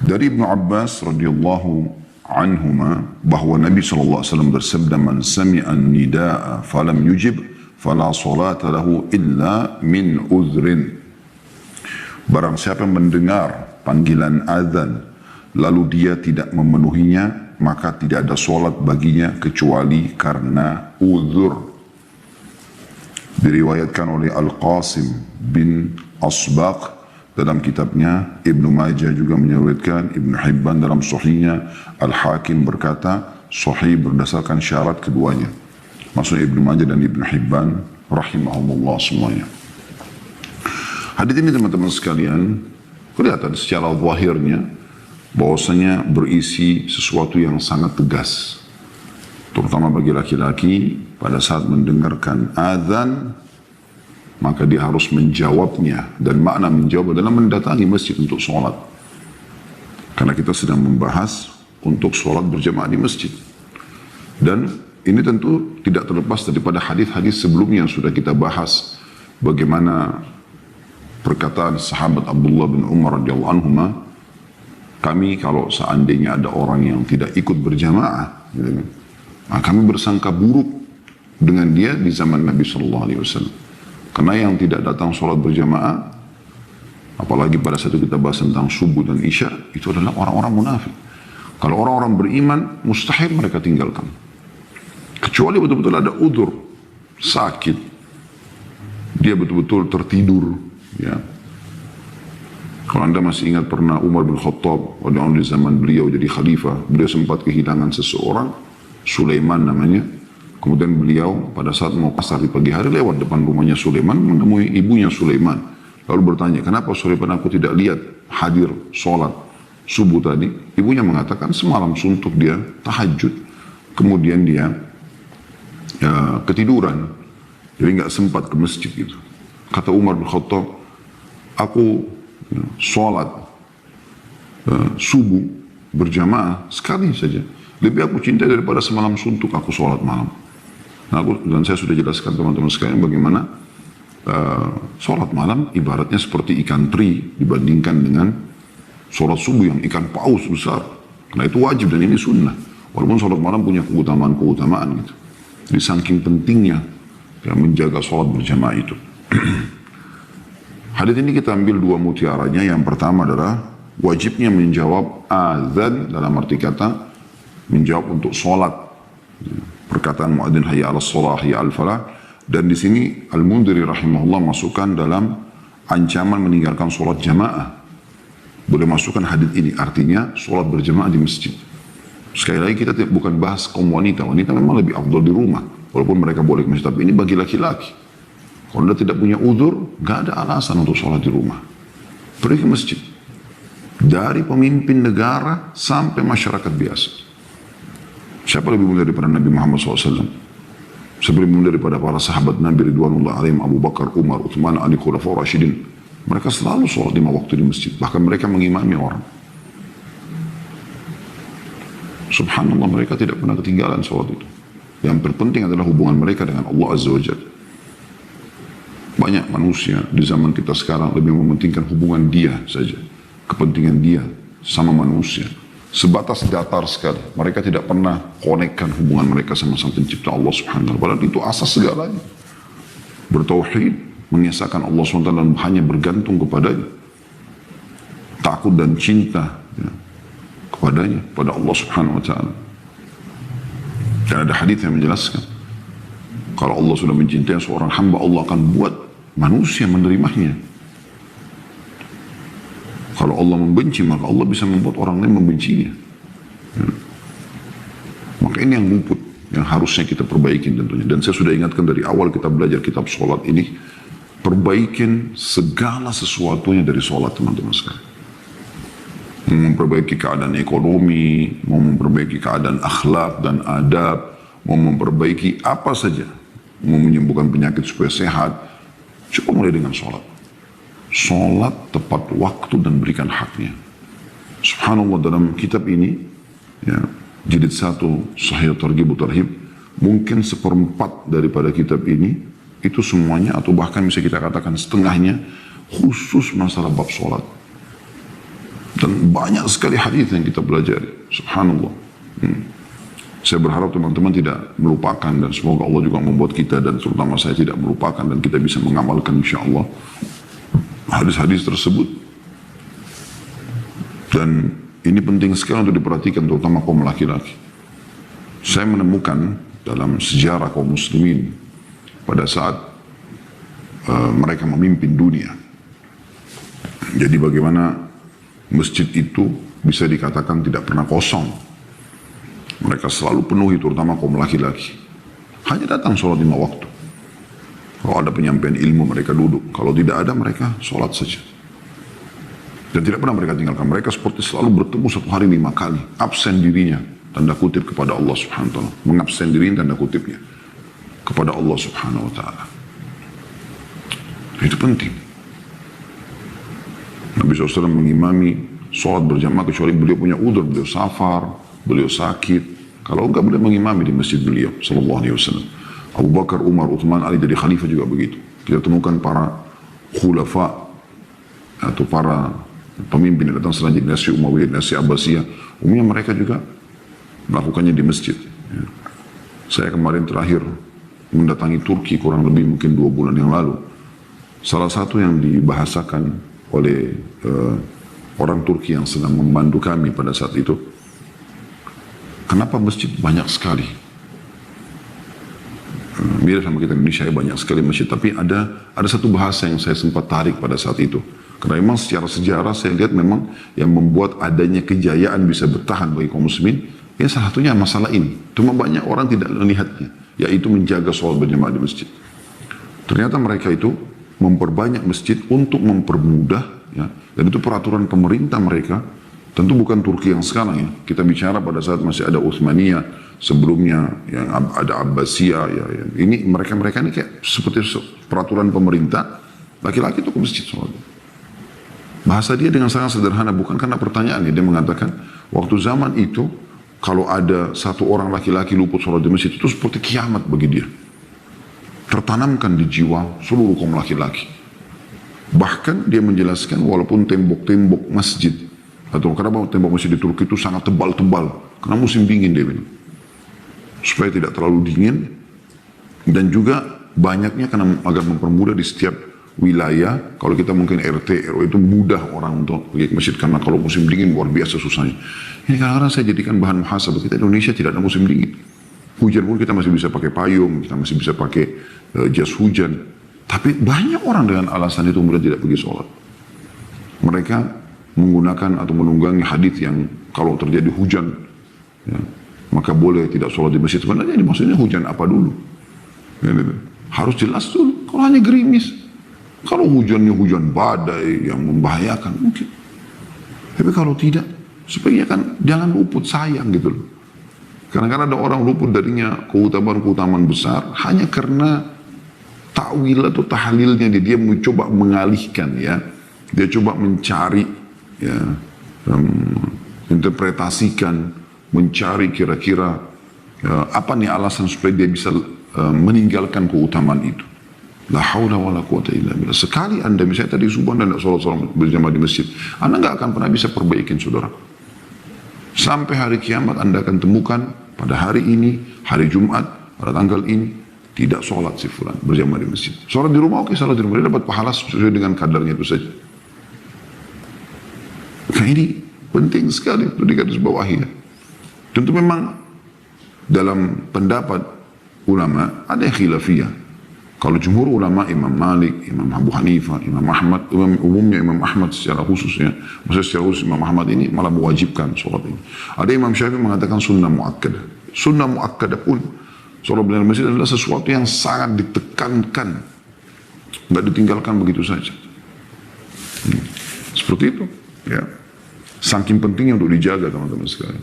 Dari Ibnu Abbas radhiyallahu anhuma bahwa Nabi SAW bersabda, "Man sami'a nidaa falam yujib fala salata lahu illa min uzrin." Barang siapa yang mendengar panggilan azan lalu dia tidak memenuhinya, maka tidak ada solat baginya kecuali karena uzur. Diriwayatkan oleh Al-Qasim bin Asbaq dalam kitabnya, Ibnu Majah juga menyebutkan, Ibnu Hibban dalam sahihnya, Al-Hakim berkata sahih berdasarkan syarat keduanya. Maksudnya Ibnu Majah dan Ibnu Hibban rahimahumullah semuanya. Hadis ini teman-teman sekalian kelihatan secara zahirnya bahwasanya berisi sesuatu yang sangat tegas, terutama bagi laki-laki pada saat mendengarkan azan maka dia harus menjawabnya, dan makna menjawab adalah mendatangi masjid untuk sholat, karena kita sedang membahas untuk sholat berjamaah di masjid. Dan ini tentu tidak terlepas daripada hadis-hadis sebelumnya yang sudah kita bahas, bagaimana perkataan sahabat Abdullah bin Umar radhiyallahu anhuma, kami kalau seandainya ada orang yang tidak ikut berjamaah, maka kami bersangka buruk dengan dia di zaman Nabi SAW. Karena yang tidak datang sholat berjamaah, apalagi pada saat itu kita bahas tentang subuh dan isya, itu adalah orang-orang munafik. Kalau orang-orang beriman, mustahil mereka tinggalkan. Kecuali betul-betul ada udzur, sakit, dia betul-betul tertidur. Ya. Kalau anda masih ingat pernah Umar bin Khattab, di zaman beliau jadi khalifah, beliau sempat kehilangan seseorang, Sulaiman namanya. Kemudian beliau pada saat mau pasar di pagi hari lewat depan rumahnya Sulaiman, menemui ibunya Sulaiman. Lalu bertanya, kenapa Sulaiman aku tidak lihat hadir sholat subuh tadi? Ibunya mengatakan semalam suntuk dia tahajud. Kemudian dia ketiduran. Jadi nggak sempat ke masjid gitu. Kata Umar bin Khattab, aku sholat subuh berjamaah sekali saja. Lebih aku cinta daripada semalam suntuk aku sholat malam. Nah, dan saya sudah jelaskan teman-teman sekalian bagaimana sholat malam ibaratnya seperti ikan teri dibandingkan dengan sholat subuh yang ikan paus besar. Karena itu wajib dan ini sunnah. Walaupun sholat malam punya keutamaan gitu. Jadi saking pentingnya ya, menjaga sholat berjamaah itu. Hadis ini kita ambil dua mutiaranya. Yang pertama adalah wajibnya menjawab azan, dalam arti kata menjawab untuk sholat. Perkataan muadzin hayya 'alas shalah hayya 'alal falah, dan di sini Al-Mundhiri rahimahullah masukkan dalam ancaman meninggalkan sholat jamaah. Boleh masukkan hadis ini, artinya sholat berjamaah di masjid. Sekali lagi kita bukan bahas kaum wanita. Wanita memang lebih afdal di rumah, walaupun mereka boleh ke masjid, tapi ini bagi laki-laki. Kalau anda tidak punya uzur, gak ada alasan untuk sholat di rumah. Pergi ke masjid. Dari pemimpin negara sampai masyarakat biasa. Siapa lebih mulia daripada Nabi Muhammad SAW? Siapa lebih mulia daripada para sahabat Nabi Ridwanullah alaihim, Abu Bakar, Umar, Uthman, Ali, Khulafaur Rasyidin? Mereka selalu sholat 5 waktu di masjid. Bahkan mereka mengimami orang. Subhanallah, mereka tidak pernah ketinggalan sholat itu. Yang terpenting adalah hubungan mereka dengan Allah Azza wa Jalla. Banyak manusia di zaman kita sekarang lebih mementingkan hubungan dia saja. Kepentingan dia sama manusia. Sebatas datar sekali. Mereka tidak pernah konekkan hubungan mereka sama sang pencipta Allah Subhanahu wa Ta'ala. Padahal itu asas segalanya. Bertauhid, mengesahkan Allah Subhanahu wa Ta'ala dan hanya bergantung kepadanya. Takut dan cinta ya, kepadanya, pada Allah Subhanahu wa Ta'ala. Dan ada hadis yang menjelaskan, kalau Allah sudah mencintai seorang hamba, Allah akan buat manusia menerimanya. Kalau Allah membenci, maka Allah bisa membuat orang lain membencinya. Ya. Maka ini yang luput, yang harusnya kita perbaikin tentunya. Dan saya sudah ingatkan dari awal kita belajar kitab sholat ini, perbaikin segala sesuatunya dari sholat, teman-teman sekalian. Mau memperbaiki keadaan ekonomi, mau memperbaiki keadaan akhlak dan adab, mau memperbaiki apa saja, mau menyembuhkan penyakit supaya sehat, cukup mulai dengan sholat. Sholat tepat waktu dan berikan haknya. Subhanallah, dalam kitab ini ya, jilid 1 Sahih Targhib Tarhib, mungkin 1/4 daripada kitab ini itu semuanya, atau bahkan bisa kita katakan setengahnya, khusus masalah bab sholat. Dan banyak sekali hadis yang kita pelajari. Subhanallah. Saya berharap teman-teman tidak melupakan, dan semoga Allah juga membuat kita dan terutama saya tidak melupakan, dan kita bisa mengamalkan insyaAllah hadis-hadis tersebut. Dan ini penting sekali untuk diperhatikan terutama kaum laki-laki. Saya menemukan dalam sejarah kaum muslimin pada saat mereka memimpin dunia. Jadi bagaimana masjid itu bisa dikatakan tidak pernah kosong. Mereka selalu penuhi, terutama kaum laki-laki. Hanya datang sholat 5 waktu. Kalau ada penyampaian ilmu mereka duduk. Kalau tidak ada mereka sholat saja. Dan tidak pernah mereka tinggalkan. Mereka seperti selalu bertemu satu hari 5 kali. Absen dirinya, tanda kutip, kepada Allah subhanahu wa ta'ala. Mengabsen dirinya, tanda kutipnya, kepada Allah subhanahu wa ta'ala. Itu penting. Nabi SAW mengimami sholat berjamaah kecuali beliau punya udzur, beliau safar, beliau sakit. Kalau enggak, beliau mengimami di masjid beliau sallallahu alaihi wasallam. Abu Bakar, Umar, Uthman, Ali jadi khalifah juga begitu. Kita temukan para khulafa atau para pemimpin yang datang setelah dinasti Umayyah, dinasti Abbasiyah, umumnya mereka juga melakukannya di masjid. Saya kemarin terakhir mendatangi Turki kurang lebih mungkin 2 bulan yang lalu. Salah satu yang dibahasakan oleh orang Turki yang sedang membantu kami pada saat itu, kenapa masjid banyak sekali? Mirip sama kita Indonesia, ya, banyak sekali masjid. Tapi ada satu bahasa yang saya sempat tarik pada saat itu. Karena memang secara sejarah saya lihat memang yang membuat adanya kejayaan bisa bertahan bagi kaum muslimin, ya salah satunya masalah ini. Cuma banyak orang tidak melihatnya, yaitu menjaga sholat berjamaah di masjid. Ternyata mereka itu memperbanyak masjid untuk mempermudah, ya, dan itu peraturan pemerintah mereka. Tentu bukan Turki yang sekarang, ya. Kita bicara pada saat masih ada Utsmaniyah, sebelumnya yang ada Abbasiyah, ya. Ini mereka ini kayak seperti peraturan pemerintah, laki-laki itu ke masjid sholat. Bahasa dia dengan sangat sederhana, bukan karena pertanyaannya. Dia mengatakan waktu zaman itu kalau ada satu orang laki-laki luput sholat di masjid itu seperti kiamat bagi dia. Tertanamkan di jiwa seluruh kaum laki-laki. Bahkan dia menjelaskan walaupun tembok-tembok masjid, atau kenapa tembok masjid di Turki itu sangat tebal-tebal, karena musim dingin dia bilang, supaya tidak terlalu dingin, dan juga banyaknya karena agar mempermudah di setiap wilayah. Kalau kita mungkin RT, RW itu mudah orang untuk pergi ke masjid, karena kalau musim dingin luar biasa susahnya. Ini kadang-kadang saya jadikan bahan muhasabah, kita di Indonesia tidak ada musim dingin. Hujan pun kita masih bisa pakai payung, kita masih bisa pakai jas hujan. Tapi banyak orang dengan alasan itu kemudian tidak pergi sholat. Mereka menggunakan atau menunggangi hadis yang kalau terjadi hujan, ya, maka boleh tidak sholat di masjid. Sebenarnya ini maksudnya hujan apa dulu? Ya, harus jelas dulu. Kalau hanya gerimis, kalau hujannya hujan badai yang membahayakan mungkin. Tapi kalau tidak, supaya kan jangan luput, sayang gitu loh. Kadang-kadang ada orang luput darinya keutamaan-keutamaan besar hanya karena takwil atau tahlilnya dia mencoba mengalihkan, ya. Dia coba mencari, ya, interpretasikan, mencari kira-kira apa nih alasan supaya dia bisa meninggalkan keutamaan itu. La haula wala quwata illa billah. Sekali Anda misalnya tadi subuh Anda tidak sholat berjamaah di masjid, Anda nggak akan pernah bisa perbaikin, saudara. Sampai hari kiamat Anda akan temukan pada hari ini, hari Jumat, pada tanggal ini, tidak sholat si fulan berjamaah di masjid. Sholat di rumah, oke, sholat di rumah, dia dapat pahala sesuai dengan kadarnya itu saja. Nah ini penting sekali untuk digarisbawahi, ya. Tentu memang dalam pendapat ulama ada yang khilafiyah. Kalau jumhur ulama, Imam Malik, Imam Abu Hanifah, Imam Ahmad, umumnya Imam Ahmad secara khususnya, maksudnya secara khusus Imam Ahmad ini malah mewajibkan sholat ini. Ada Imam Syafi'i mengatakan sunnah muakkadah. Sunnah muakkadah pun sholat di masjid adalah sesuatu yang sangat ditekankan, nggak ditinggalkan begitu saja. Seperti itu, ya. Saking pentingnya untuk dijaga, teman-teman sekalian.